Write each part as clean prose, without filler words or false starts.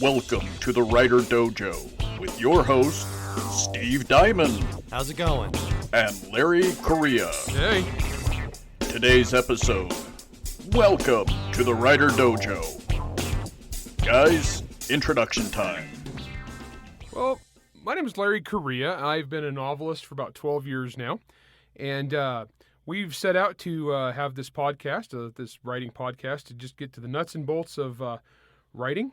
Welcome to the Writer Dojo with your host, Steve Diamond. How's it going? And Larry Correa. Hey. Today's episode. Welcome to the Writer Dojo. Guys, introduction time. Well, my name is Larry Correa. I've been a novelist for about 12 years now. And we've set out to have this podcast, this writing podcast, to just get to the nuts and bolts of writing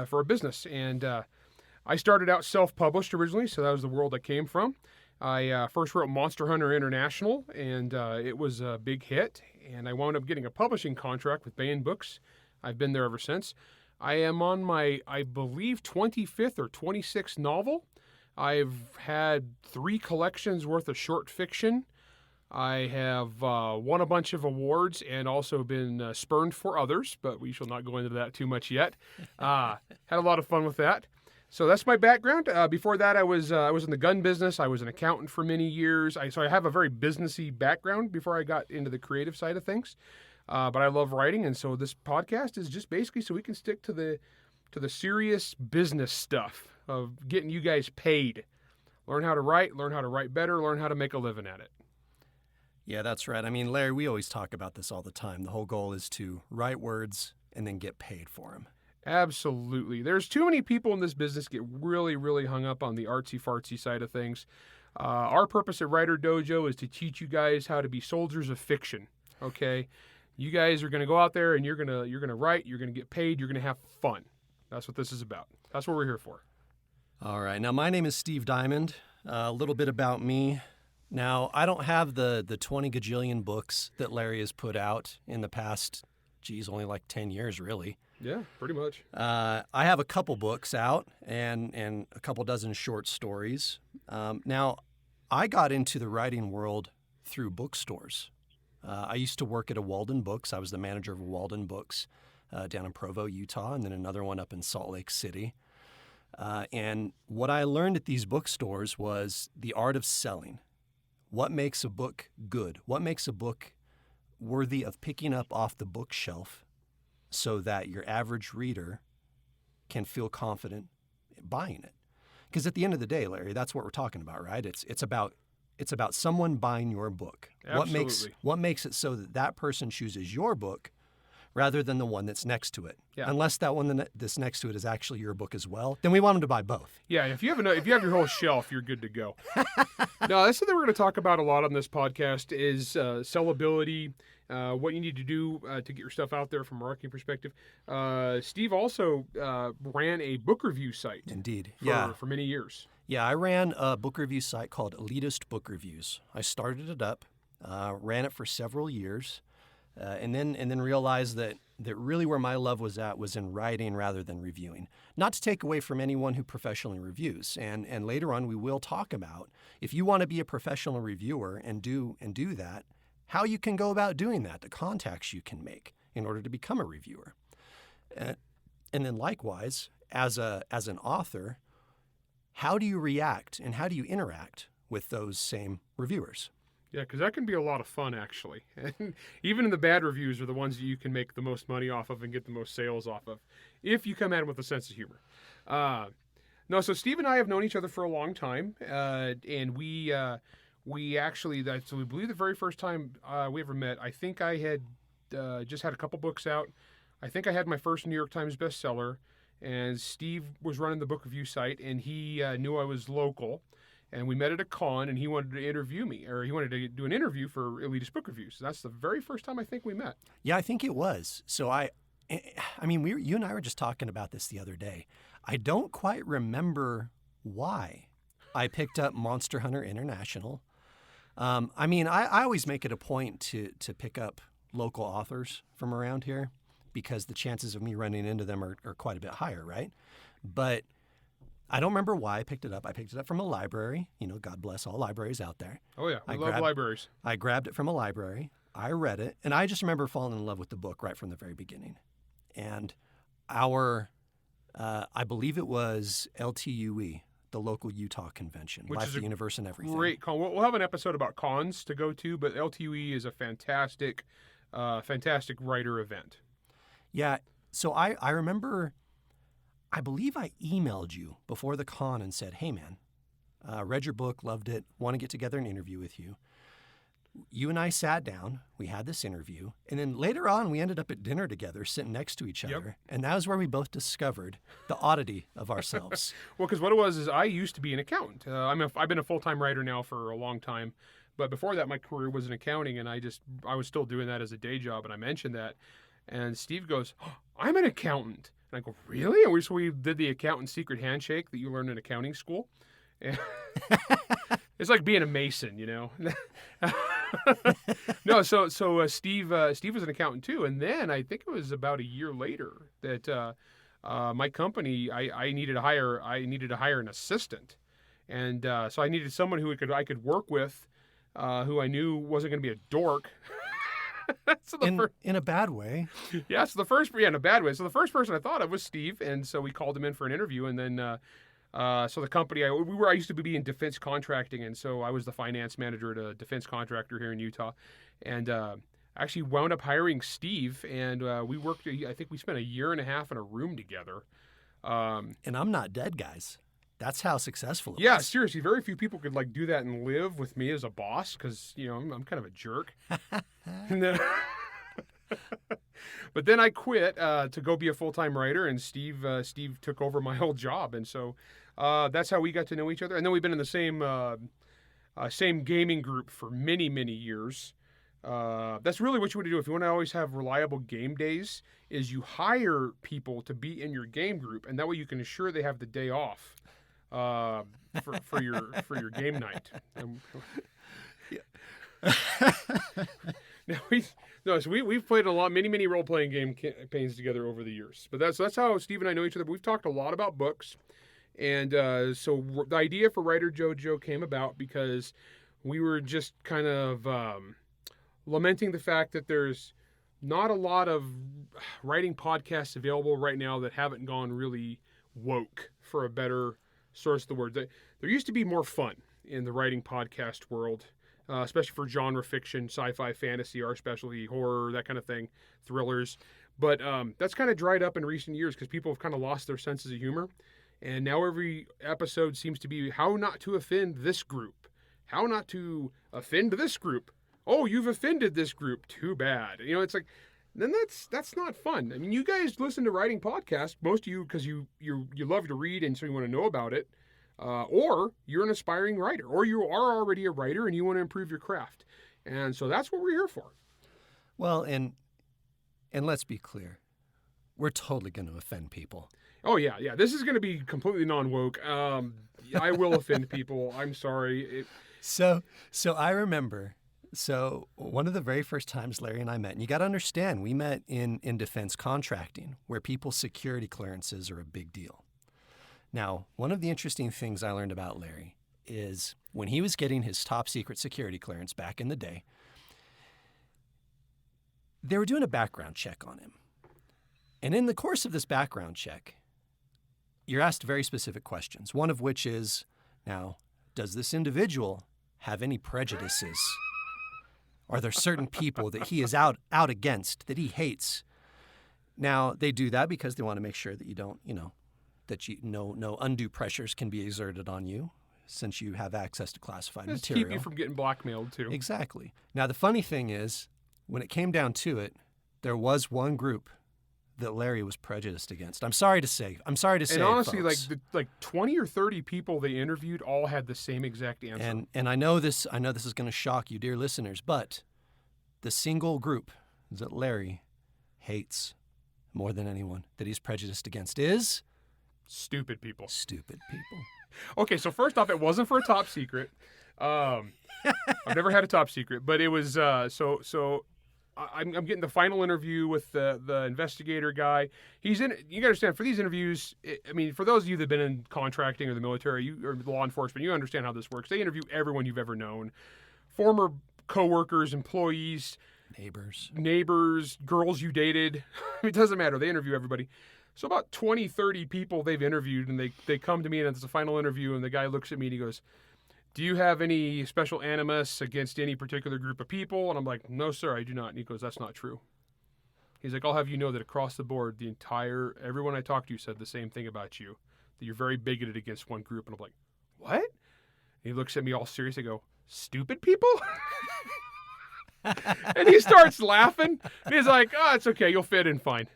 for a business. And I started out self-published originally, so that was the world I came from. I first wrote Monster Hunter International, and it was a big hit. And I wound up getting a publishing contract with Baen Books. I've been there ever since. I am on my, I believe, 25th or 26th novel. I've had 3 collections worth of short fiction. I have won a bunch of awards and also been spurned for others, but we shall not go into that too much yet. Had a lot of fun with that. So that's my background. Before that, I was in the gun business. I was an accountant for many years. So I have a very businessy background before I got into the creative side of things. But I love writing, and so this podcast is just basically so we can stick to the serious business stuff of getting you guys paid. Learn how to write better, learn how to make a living at it. Yeah, that's right. I mean, Larry, we always talk about this all the time. The whole goal is to write words and then get paid for them. Absolutely. There's too many people in this business get really, really hung up on the artsy-fartsy side of things. Our purpose at Writer Dojo is to teach you guys how to be soldiers of fiction, okay? You guys are going to go out there and you're going to write, you're going to get paid, you're going to have fun. That's what this is about. That's what we're here for. All right. Now, my name is Steve Diamond. A little bit about me. Now, I don't have the 20 gajillion books that Larry has put out in the past, only like 10 years, really. Yeah, pretty much. I have a couple books out and a couple dozen short stories. Now, I got into the writing world through bookstores. I used to work at a Walden Books. I was the manager of a Walden Books down in Provo, Utah, and then another one up in Salt Lake City. And what I learned at these bookstores was the art of selling. What makes a book good? What makes a book worthy of picking up off the bookshelf so that your average reader can feel confident buying it? Because at the end of the day, Larry, that's what we're talking about, right? It's about someone buying your book. Absolutely. What makes it so that person chooses your book rather than the one that's next to it? Yeah. Unless that one that's next to it is actually your book as well, then we want them to buy both. Yeah, if you have your whole shelf, you're good to go. No, that's something we're going to talk about a lot on this podcast is sellability, what you need to do to get your stuff out there from a marketing perspective. Steve also ran a book review site. Indeed. For many years. Yeah, I ran a book review site called Elitist Book Reviews. I started it up, ran it for several years, and then realized that really where my love was at was in writing rather than reviewing. Not to take away from anyone who professionally reviews, and later on we will talk about if you want to be a professional reviewer and do that, how you can go about doing that, the contacts you can make in order to become a reviewer. And then likewise, as an author, how do you react and how do you interact with those same reviewers? Yeah, because that can be a lot of fun, actually. And even the bad reviews are the ones that you can make the most money off of and get the most sales off of, if you come at them with a sense of humor. No, so Steve and I have known each other for a long time, and we actually, so we believe the very first time we ever met, I think I had just had a couple books out. I think I had my first New York Times bestseller, and Steve was running the book review site, and he knew I was local. And we met at a con, and he wanted to interview me, or he wanted to do an interview for Elitist Book Reviews. So that's the very first time I think we met. Yeah, I think it was. So I mean, you and I were just talking about this the other day. I don't quite remember why I picked up Monster Hunter International. I mean, I always make it a point to pick up local authors from around here because the chances of me running into them are quite a bit higher, right? But I don't remember why I picked it up. I picked it up from a library. You know, God bless all libraries out there. Oh, yeah. We love libraries. I grabbed it from a library. I read it. And I just remember falling in love with the book right from the very beginning. And I believe it was LTUE, the local Utah convention, which Life is the Universe and Everything. Great con. We'll have an episode about cons to go to, but LTUE is a fantastic writer event. Yeah. So I remember I believe I emailed you before the con and said, hey, man, read your book, loved it, want to get together and interview with you. You and I sat down, we had this interview, and then later on we ended up at dinner together, sitting next to each other. And that was where we both discovered the oddity of ourselves. Well, because what it was is I used to be an accountant. I've been a full-time writer now for a long time. But before that, my career was in accounting, and I was still doing that as a day job, and I mentioned that. And Steve goes, oh, I'm an accountant. And I go, really? And so we did the accountant secret handshake that you learn in accounting school. And it's like being a Mason, you know. No, so Steve was an accountant too, and then I think it was about a year later that my company I needed to hire an assistant, and so I needed someone who I could work with, who I knew wasn't going to be a dork. So in a bad way. Yeah, in a bad way. So the first person I thought of was Steve, and so we called him in for an interview, and then. So the company I used to be in defense contracting, and so I was the finance manager at a defense contractor here in Utah, and actually wound up hiring Steve, and we worked. I think we spent a year and a half in a room together. And I'm not dead, guys. That's how successful it yeah, was. seriously, very few people could do that and live with me as a boss because I'm kind of a jerk. And then, but then I quit to go be a full-time writer, and Steve took over my whole job, and so that's how we got to know each other. And then we've been in the same gaming group for many, many years. That's really what you want to do if you want to always have reliable game days. Is you hire people to be in your game group, and that way you can ensure they have the day off for your game night. Now we've played many role playing game campaigns together over the years. But that's how Steve and I know each other. We've talked a lot about books, and so the idea for Writer Dojo came about because we were just kind of lamenting the fact that there's not a lot of writing podcasts available right now that haven't gone really woke, for a better source of the word. There used to be more fun in the writing podcast world. Especially for genre fiction, sci-fi, fantasy, our specialty, horror, that kind of thing, thrillers. But that's kind of dried up in recent years because people have kind of lost their senses of humor. And now every episode seems to be how not to offend this group, how not to offend this group. Oh, you've offended this group. Too bad. It's like, then that's not fun. I mean, you guys listen to writing podcasts, most of you, because you love to read and so you want to know about it. Or you're an aspiring writer, or you are already a writer and you want to improve your craft. And so that's what we're here for. Well, and let's be clear. We're totally going to offend people. Oh, yeah. This is going to be completely non-woke. I will offend people. I'm sorry. So I remember, one of the very first times Larry and I met, and you got to understand, we met in defense contracting, where people's security clearances are a big deal. Now, one of the interesting things I learned about Larry is when he was getting his top secret security clearance back in the day, they were doing a background check on him. And in the course of this background check, you're asked very specific questions, one of which is, now, does this individual have any prejudices? Are there certain people that he is out against, that he hates? Now, they do that because they want to make sure that you don't, that no undue pressures can be exerted on you since you have access to classified material. Keep you from getting blackmailed, too. Exactly. Now, the funny thing is, when it came down to it, there was one group that Larry was prejudiced against. I'm sorry to say. And honestly, folks. like 20 or 30 people they interviewed all had the same exact answer. And I know this is going to shock you, dear listeners, but the single group that Larry hates more than anyone, that he's prejudiced against, is stupid people. Stupid people. Okay, so first off, it wasn't for a top secret. I've never had a top secret, but it was so I'm getting the final interview with the investigator guy. He's in. You got to understand, for these interviews, for those of you that have been in contracting or the military, or law enforcement, you understand how this works. They interview everyone you've ever known, former coworkers, employees, neighbors, girls you dated. It doesn't matter. They interview everybody. So about 20, 30 people they've interviewed, and they come to me, and it's a final interview, and the guy looks at me and he goes, do you have any special animus against any particular group of people? And I'm like, no, sir, I do not. And he goes, that's not true. He's like, I'll have you know that across the board, everyone I talked to said the same thing about you, that you're very bigoted against one group. And I'm like, what? And he looks at me all serious. I go, stupid people? And he starts laughing. And he's like, oh, it's okay. You'll fit in fine.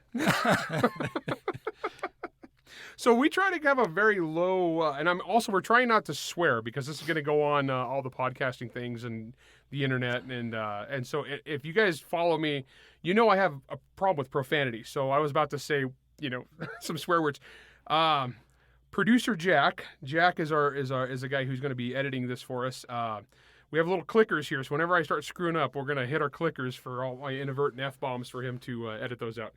So we try to have a very low, and we're trying not to swear because this is going to go on all the podcasting things and the internet. And so if you guys follow me, you know I have a problem with profanity. So I was about to say, some swear words. Producer Jack is a guy who's going to be editing this for us. We have little clickers here, so whenever I start screwing up, we're going to hit our clickers for all my inadvertent F-bombs for him to edit those out.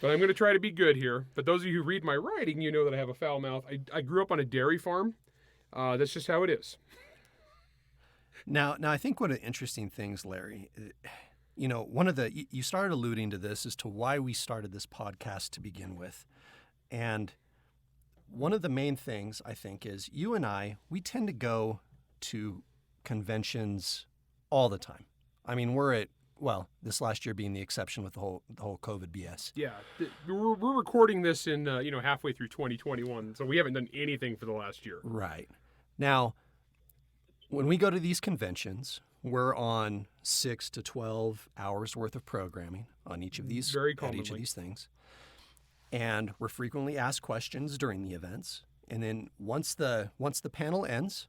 But I'm going to try to be good here. But those of you who read my writing, you know that I have a foul mouth. I grew up on a dairy farm. That's just how it is. Now I think one of the interesting things, Larry, you started alluding to this as to why we started this podcast to begin with. And one of the main things, I think, is you and we tend to go to conventions all the time. I mean, this last year being the exception with the whole COVID BS. Yeah, we're recording this in halfway through 2021, so we haven't done anything for the last year. Right. Now, when we go to these conventions, we're on 6 to 12 hours worth of programming on each of these, very at each of these things. And we're frequently asked questions during the events. And then once the panel ends,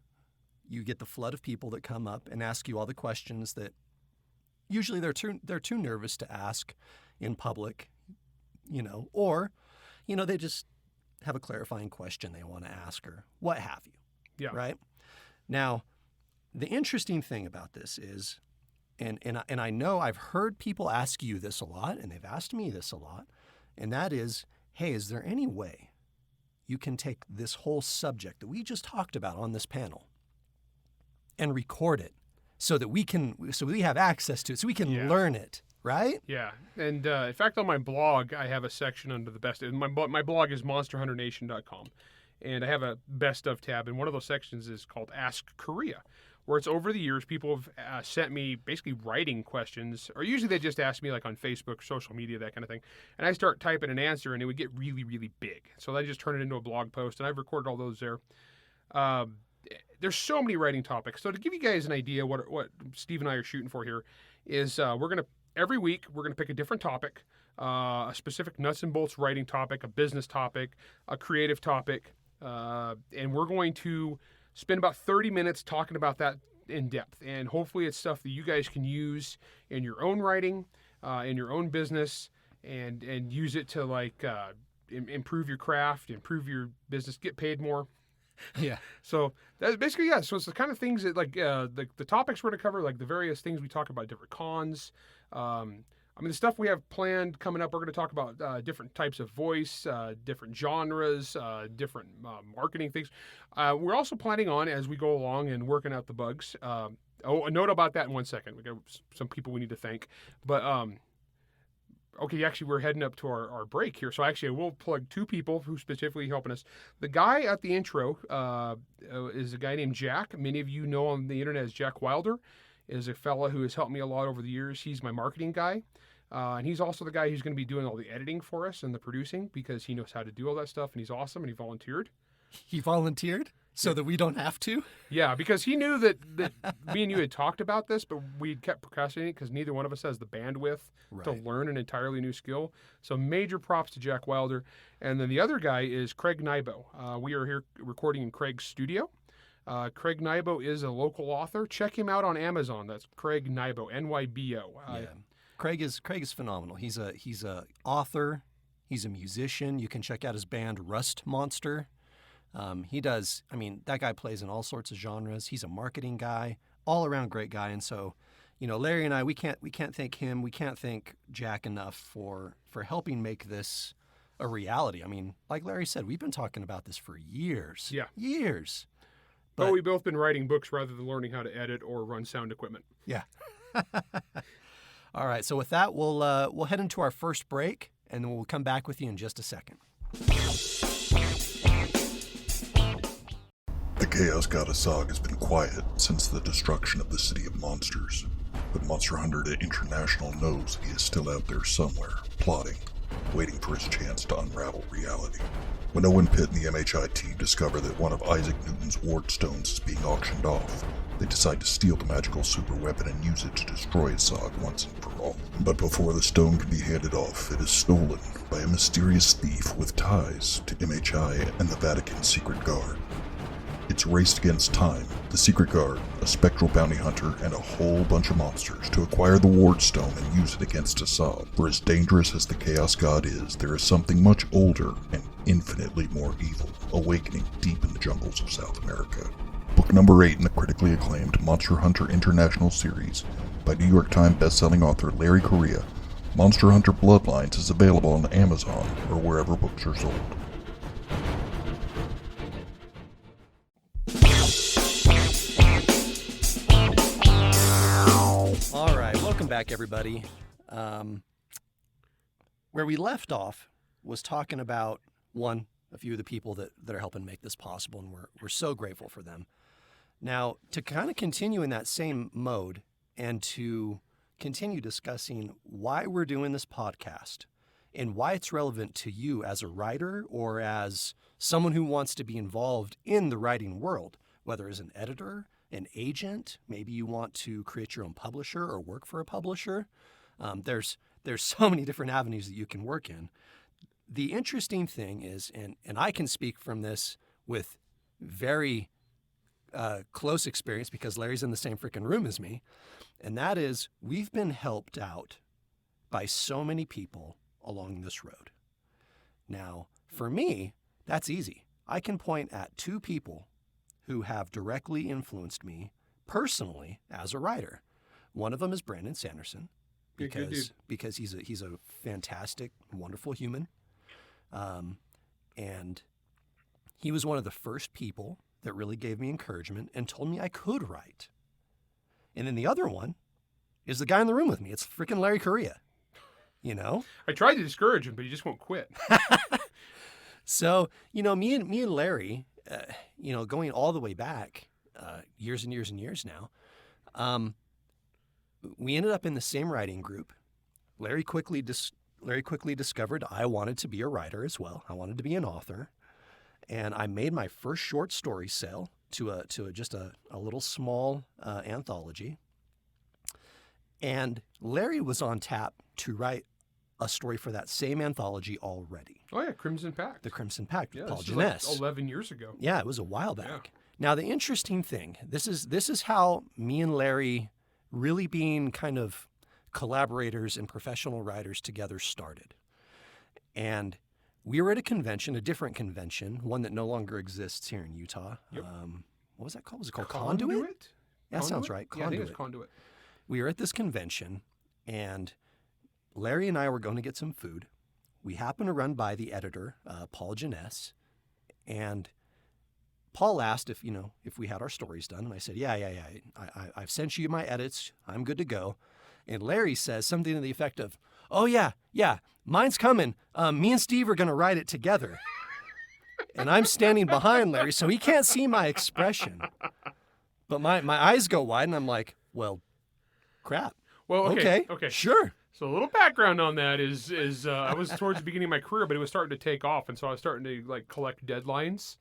you get the flood of people that come up and ask you all the questions that usually they're too nervous to ask in public, or they just have a clarifying question they want to ask or what have you. Yeah. Right? Now, the interesting thing about this is, and I know I've heard people ask you this a lot, and they've asked me this a lot, and that is, hey, is there any way you can take this whole subject that we just talked about on this panel and record it so that we have access to it, so we can learn it, right? Yeah. And in fact, on my blog, I have a section under the best. My blog is monsterhunternation.com. And I have a best of tab. And one of those sections is called Ask Korea, where it's over the years, people have sent me basically writing questions, or usually they just ask me like on Facebook, social media, that kind of thing. And I start typing an answer and it would get really, really big. So I just turn it into a blog post, and I've recorded all those there. There's so many writing topics. So to give you guys an idea what Steve and I are shooting for here is every week we're going to pick a different topic, a specific nuts and bolts writing topic, a business topic, a creative topic, and we're going to spend about 30 minutes talking about that in depth. And hopefully it's stuff that you guys can use in your own writing, in your own business, and use it to improve your craft, improve your business, get paid more. Yeah. So that's basically, yeah. So it's the kind of things that the topics we're going to cover, like the various things we talk about, different cons. The stuff we have planned coming up, we're going to talk about different types of voice, different genres, different marketing things. We're also planning on, as we go along and working out the bugs. A note about that in 1 second. We got some people we need to thank. But, okay, actually, we're heading up to our break here. So actually, I will plug two people who specifically helping us. The guy at the intro is a guy named Jack. Many of you know on the internet as Jack Wilder. Is a fella who has helped me a lot over the years. He's my marketing guy. And he's also the guy who's going to be doing all the editing for us and the producing, because he knows how to do all that stuff, and he's awesome, and he volunteered. He volunteered so that we don't have to? Yeah, because he knew that me and you had talked about this, but we kept procrastinating because neither one of us has the bandwidth to learn an entirely new skill. So major props to Jack Wilder. And then the other guy is Craig Nybo. We are here recording in Craig's studio. Craig Nybo is a local author. Check him out on Amazon. That's Craig Nybo, Nybo. Yeah. Craig is phenomenal. He's a author. He's a musician. You can check out his band Rust Monster. That guy plays in all sorts of genres. He's a marketing guy, all around great guy. And so, Larry and I, we can't thank him. We can't thank Jack enough for helping make this a reality. I mean, like Larry said, we've been talking about this for years. Yeah. Years. But we've both been writing books rather than learning how to edit or run sound equipment. Yeah. All right. So with that, we'll head into our first break, and then we'll come back with you in just a second. The Chaos Goddess Saga has been quiet since the destruction of the City of Monsters. But Monster Hunter International knows he is still out there somewhere, plotting, waiting for his chance to unravel reality. When Owen Pitt and the MHI team discover that one of Isaac Newton's ward stones is being auctioned off, they decide to steal the magical superweapon and use it to destroy Assad once and for all. But before the stone can be handed off, it is stolen by a mysterious thief with ties to MHI and the Vatican Secret Guard. It's raced against time, the Secret Guard, a spectral bounty hunter, and a whole bunch of monsters to acquire the Ward Stone and use it against Assad. For as dangerous as the Chaos God is, there is something much older and infinitely more evil awakening deep in the jungles of South America. Book number 8 in the critically acclaimed Monster Hunter International series by New York Times bestselling author Larry Correia, Monster Hunter Bloodlines is available on Amazon or wherever books are sold. All right, welcome back, everybody. Where we left off was talking about, a few of the people that are helping make this possible, and we're so grateful for them. Now, to kind of continue in that same mode and to continue discussing why we're doing this podcast and why it's relevant to you as a writer or as someone who wants to be involved in the writing world, whether as an editor, an agent, maybe you want to create your own publisher or work for a publisher. There's so many different avenues that you can work in. The interesting thing is, and I can speak from this with very close experience because Larry's in the same freaking room as me, and that is we've been helped out by so many people along this road. Now, for me, that's easy. I can point at 2 people who have directly influenced me personally as a writer. One of them is Brandon Sanderson because he's a fantastic, wonderful human. And he was one of the first people that really gave me encouragement and told me I could write. And then the other one is the guy in the room with me. It's freaking Larry Correia, you know? I tried to discourage him, but he just won't quit. So, me and Larry, going all the way back, years and years and years now, we ended up in the same writing group. Larry quickly discovered I wanted to be a writer as well. I wanted to be an author. And I made my first short story sale to just a little small anthology. And Larry was on tap to write a story for that same anthology already. Oh, yeah, Crimson Pact. The Crimson Pact with Paul this is Jeunesse. like 11 years ago. Yeah, it was a while back. Yeah. Now, the interesting thing, this is how me and Larry really being kind of collaborators and professional writers together started. And we were at a convention, a different convention, one that no longer exists here in Utah. Yep. What was that called? Was it called Conduit? Yeah, that sounds right. Yeah, I think it's Conduit. We were at this convention, and Larry and I were going to get some food. We happened to run by the editor, Paul Jeunesse, and Paul asked if we had our stories done, and I said, yeah. I've sent you my edits. I'm good to go. And Larry says something to the effect of, oh, yeah, mine's coming. Me and Steve are going to write it together. And I'm standing behind Larry, so he can't see my expression. But my eyes go wide, and I'm like, well, crap. Well, okay. Sure. So a little background on that is I was towards the beginning of my career, but it was starting to take off, and so I was starting to collect deadlines.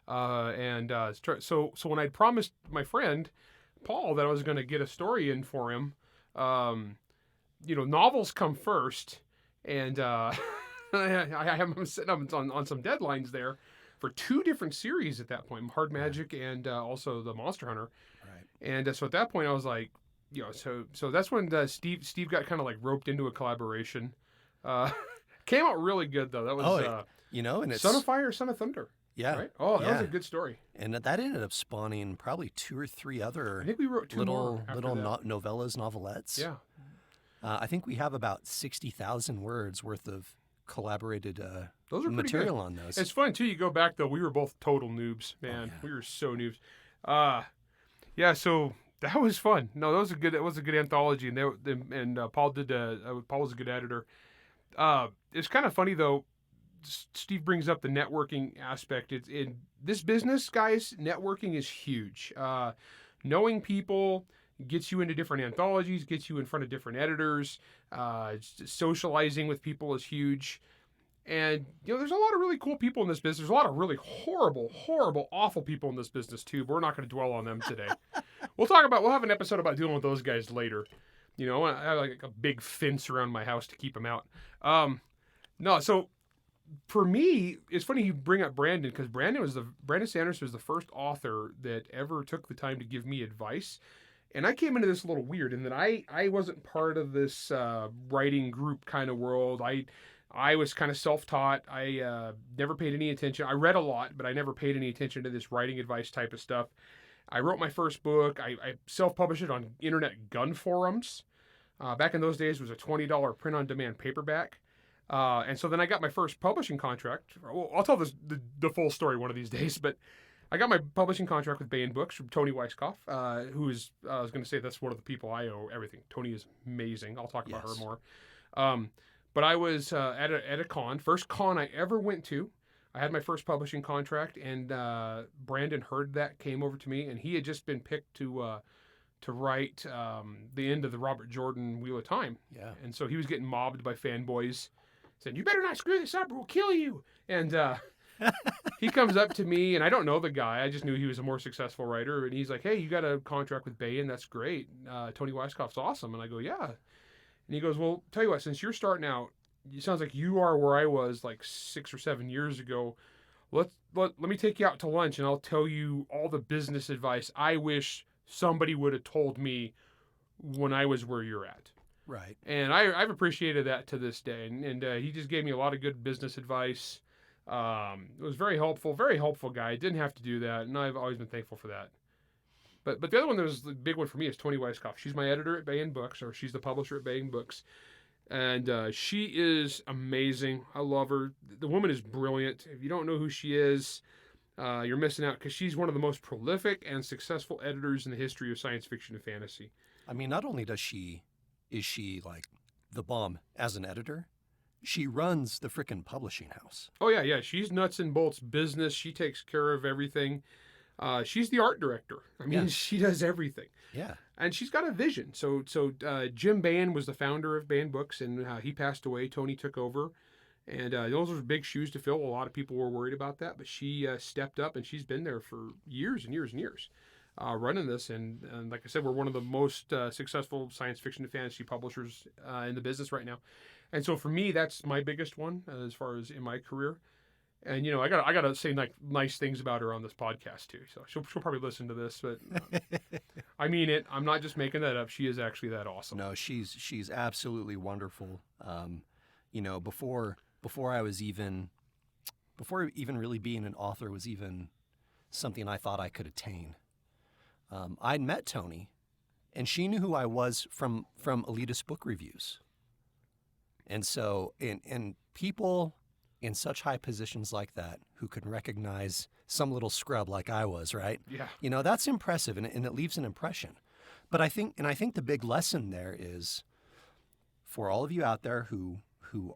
So when I promised my friend Paul that I was going to get a story in for him, novels come first, and I'm sitting up on some deadlines there for 2 different series at that point, Hard Magic and also the Monster Hunter. Right. And so at that point I was like, so that's when Steve got kind of roped into a collaboration. Came out really good though. That was and it's Son of Fire, Son of Thunder. Yeah. Right? Oh, that was a good story. And that ended up spawning probably 2 or 3 other I think we wrote 2 little more novellas, novelettes. Yeah. I think we have about 60,000 words worth of collaborated those are material on those. It's fun too. You go back though, we were both total noobs, man. Oh, yeah. We were so noobs. So that was fun. No, that was a good anthology, and Paul Paul was a good editor. It's kind of funny though. Steve brings up the networking aspect. It's in this business, guys. Networking is huge. Knowing people, gets you into different anthologies, gets you in front of different editors. Socializing with people is huge. And, there's a lot of really cool people in this business. There's a lot of really horrible, awful people in this business, too. But we're not going to dwell on them today. We'll have an episode about dealing with those guys later. I have like a big fence around my house to keep them out. So for me, it's funny you bring up Brandon, because Brandon Sanderson was the first author that ever took the time to give me advice. And I came into this a little weird in that I wasn't part of this writing group kind of world. I was kind of self-taught. I never paid any attention. I read a lot, but I never paid any attention to this writing advice type of stuff. I wrote my first book. I self-published it on internet gun forums. Back in those days, it was a $20 print-on-demand paperback. And so then I got my first publishing contract. Well, I'll tell the full story one of these days, but I got my publishing contract with Baen Books from Tony Weisskopf, who is, I was going to say, that's one of the people I owe everything. Tony is amazing. I'll talk about her more. But I was at a con, first con I ever went to. I had my first publishing contract, and Brandon heard that, came over to me, and he had just been picked to write the end of the Robert Jordan Wheel of Time. Yeah. And so he was getting mobbed by fanboys, saying, "You better not screw this up or we'll kill you." And he comes up to me, and I don't know the guy. I just knew he was a more successful writer. And he's like, "Hey, you got a contract with Baen. That's great. Tony Weisskopf's awesome." And I go, "Yeah." And he goes, "Well, tell you what, since you're starting out, it sounds like you are where I was like 6 or 7 years ago. Let me take you out to lunch, and I'll tell you all the business advice I wish somebody would have told me when I was where you're at." Right. And I've appreciated that to this day. And he just gave me a lot of good business advice. It was very helpful guy. I didn't have to do that, and I've always been thankful for that. But the other one that was the big one for me is Tony Weisskopf. She's my editor at Baen Books, or she's the publisher at Baen Books. And she is amazing. I love her. The woman is brilliant. If you don't know who she is, you're missing out, because she's one of the most prolific and successful editors in the history of science fiction and fantasy. I mean, not only is she like the bomb as an editor, she runs the frickin' publishing house. Oh, yeah. She's nuts and bolts business. She takes care of everything. She's the art director. I mean, She does everything. Yeah. And she's got a vision. So Jim Baen was the founder of Baen Books, and he passed away. Tony took over. And those were big shoes to fill. A lot of people were worried about that, but she stepped up, and she's been there for years and years and years running this. And like I said, we're one of the most successful science fiction and fantasy publishers in the business right now. And so for me, that's my biggest one as far as in my career. And I gotta say nice things about her on this podcast too. So she'll probably listen to this, but I mean it. I'm not just making that up. She is actually that awesome. No, she's absolutely wonderful. Before even really being an author was even something I thought I could attain. I'd met Tony, and she knew who I was from elitist book reviews. And so, and people in such high positions like that who can recognize some little scrub like I was, right? Yeah. That's impressive, and it leaves an impression. But I think the big lesson there is, for all of you out there who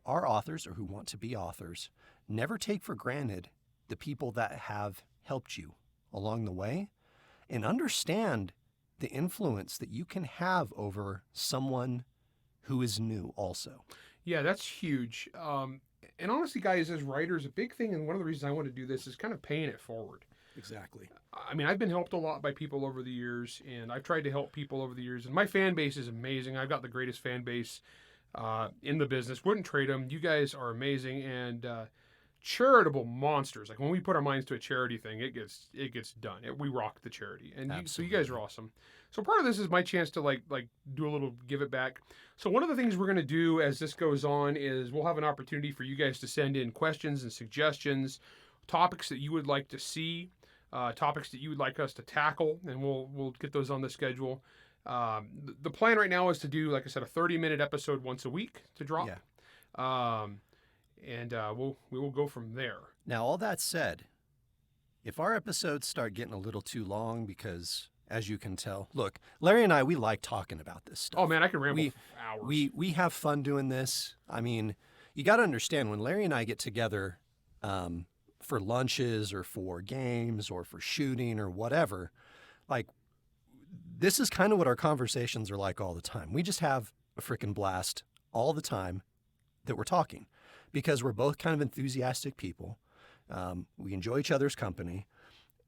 are authors or who want to be authors, never take for granted the people that have helped you along the way, and understand the influence that you can have over someone who is new also. Yeah, that's huge. And honestly, guys, as writers, a big thing, and one of the reasons I want to do this is kind of paying it forward. Exactly. I mean, I've been helped a lot by people over the years, and I've tried to help people over the years. And my fan base is amazing. I've got the greatest fan base in the business. Wouldn't trade them. You guys are amazing and charitable monsters. Like when we put our minds to a charity thing, it gets done. We rock the charity, and so you guys are awesome. So part of this is my chance to like do a little give it back. So one of the things we're going to do as this goes on is we'll have an opportunity for you guys to send in questions and suggestions, topics that you would like to see, topics that you would like us to tackle, and we'll get those on the schedule. The plan right now is to do, like I said, a 30-minute episode once a week to drop. Yeah. We will go from there. Now, all that said, if our episodes start getting a little too long, because as you can tell, look, Larry and I, we like talking about this stuff. Oh man, I can ramble for hours. We have fun doing this. I mean, you got to understand, when Larry and I get together for lunches or for games or for shooting or whatever, like this is kind of what our conversations are like all the time. We just have a freaking blast all the time that we're talking because we're both kind of enthusiastic people. We enjoy each other's company,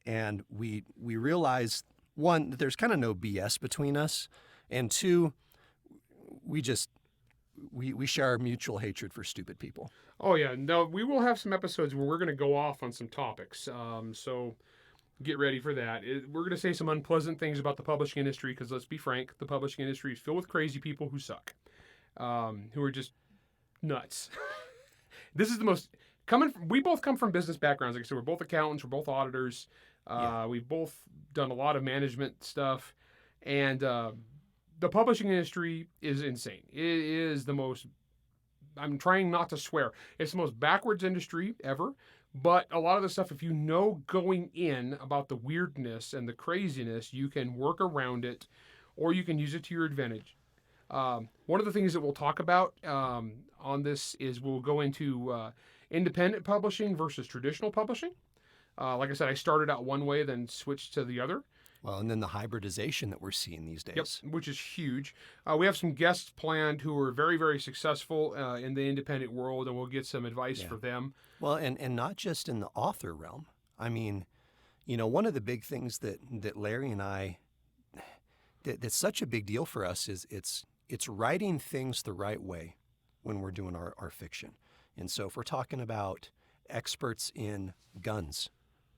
and we realize, one, that there's kind of no BS between us, and two, we share our mutual hatred for stupid people. Oh, yeah. No, we will have some episodes where we're going to go off on some topics. So get ready for that. We're going to say some unpleasant things about the publishing industry because, let's be frank, the publishing industry is filled with crazy people who suck, who are just nuts. This is the most... we both come from business backgrounds. Like I said, we're both accountants. We're both auditors. We've both done a lot of management stuff. And the publishing industry is insane. It is the most... I'm trying not to swear. It's the most backwards industry ever. But a lot of the stuff, if you know going in about the weirdness and the craziness, you can work around it or you can use it to your advantage. One of the things that we'll talk about on this is we'll go into independent publishing versus traditional publishing. Like I said, I started out one way, then switched to the other. Well, and then the hybridization that we're seeing these days. Yep, which is huge. We have some guests planned who are very, very successful in the independent world, and we'll get some advice for them. Well, and not just in the author realm. I mean, one of the big things that Larry and I, that's such a big deal for us is it's writing things the right way when we're doing our fiction. And so if we're talking about experts in guns,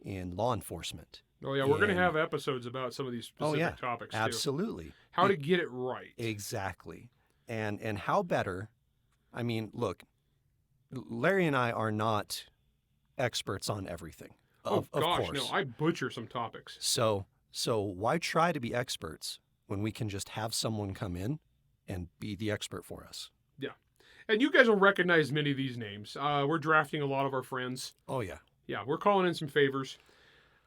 in law enforcement. Oh, yeah, we're going to have episodes about some of these specific topics, too. Absolutely. How to get it right. Exactly. And how better, I mean, look, Larry and I are not experts on everything. Of course. No, I butcher some topics. So why try to be experts when we can just have someone come in and be the expert for us? Yeah. And you guys will recognize many of these names. We're drafting a lot of our friends. Oh, yeah. Yeah, we're calling in some favors.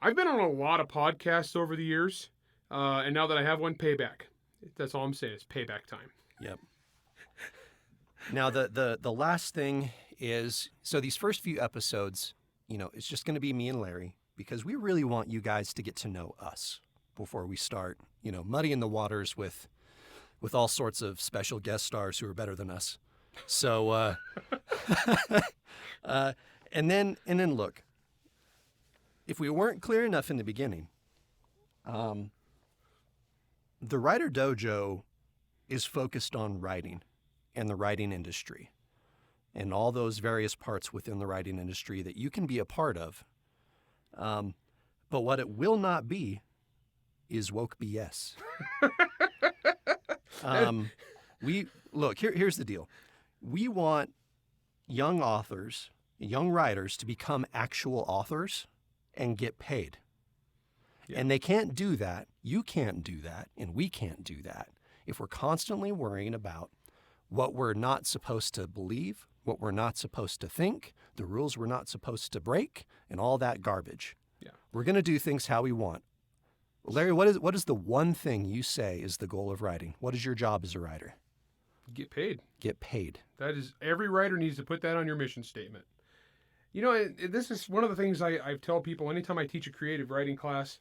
I've been on a lot of podcasts over the years, and now that I have one, payback. That's all I'm saying. It's payback time. Yep. Now, the last thing is, so these first few episodes, it's just going to be me and Larry because we really want you guys to get to know us before we start, muddying the waters with all sorts of special guest stars who are better than us. So, and then look. If we weren't clear enough in the beginning, the Writer Dojo is focused on writing and the writing industry and all those various parts within the writing industry that you can be a part of. But what it will not be is woke BS. Here's the deal. We want young authors, young writers to become actual authors and get paid. Yeah. And they can't do that. You can't do that. And we can't do that if we're constantly worrying about what we're not supposed to believe, what we're not supposed to think, the rules we're not supposed to break, and all that garbage. Yeah. We're going to do things how we want. Larry, what is the one thing you say is the goal of writing? What is your job as a writer? Get paid. Get paid. That is, every writer needs to put that on your mission statement. This is one of the things I tell people anytime I teach a creative writing class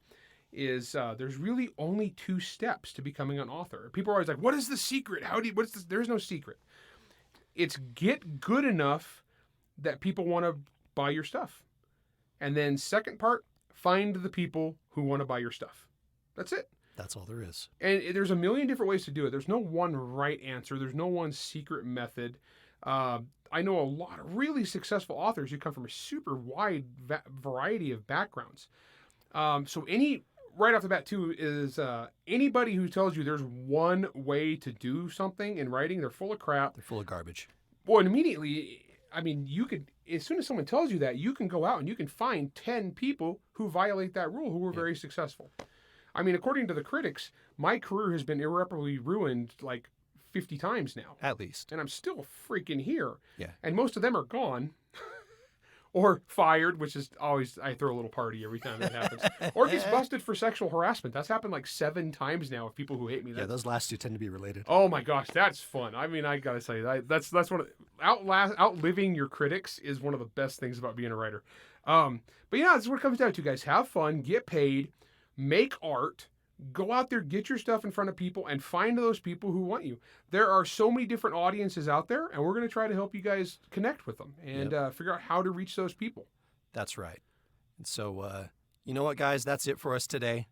is there's really only 2 steps to becoming an author. People are always like, what is the secret? What's this? There's no secret. It's get good enough that people want to buy your stuff. And then second part, find the people who want to buy your stuff. That's it. That's all there is. And there's a million different ways to do it. There's no one right answer. There's no one secret method. I know a lot of really successful authors who come from a super wide variety of backgrounds. So right off the bat too is anybody who tells you there's one way to do something in writing, they're full of crap. They're full of garbage. Well, and immediately, I mean, you could, as soon as someone tells you that, you can go out and you can find 10 people who violate that rule who were very successful. I mean, according to the critics, my career has been irreparably ruined like 50 times now. At least. And I'm still freaking here. Yeah. And most of them are gone or fired, which is always, I throw a little party every time that happens. Or gets busted for sexual harassment. That's happened like 7 times now of people who hate me. Yeah, those last 2 tend to be related. Oh my gosh, that's fun. I mean, I got to say, that's one of, outliving your critics is one of the best things about being a writer. But yeah, that's what it comes down to, guys. Have fun, get paid, make art, go out there, get your stuff in front of people, and find those people who want you. There are so many different audiences out there, and we're going to try to help you guys connect with them and figure out how to reach those people. That's right. And so, you know what, guys? That's it for us today.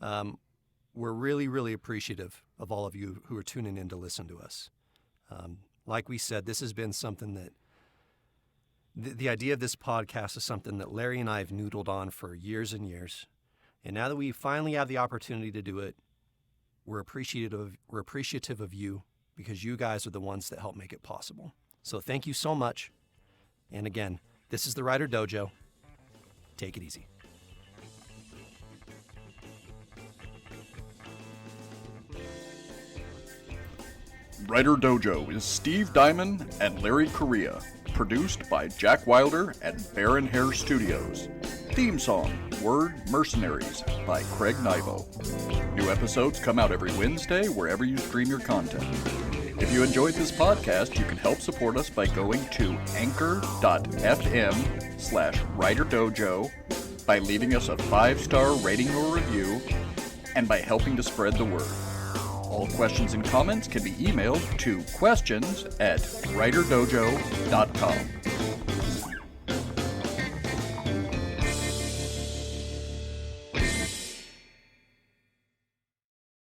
We're really, really appreciative of all of you who are tuning in to listen to us. Like we said, this has been something that the idea of this podcast is something that Larry and I have noodled on for years and years. And now that we finally have the opportunity to do it, we're appreciative of you, because you guys are the ones that help make it possible. So thank you so much. And again, this is the Writer Dojo. Take it easy. Writer Dojo is Steve Diamond and Larry Correa. Produced by Jack Wilder at Baron Hair Studios. Theme song, Word Mercenaries by Craig Nivo. New episodes come out every Wednesday wherever you stream your content. If you enjoyed this podcast, you can help support us by going to anchor.fm/writerdojo, by leaving us a 5-star rating or review, and by helping to spread the word. All questions and comments can be emailed to questions@writerdojo.com.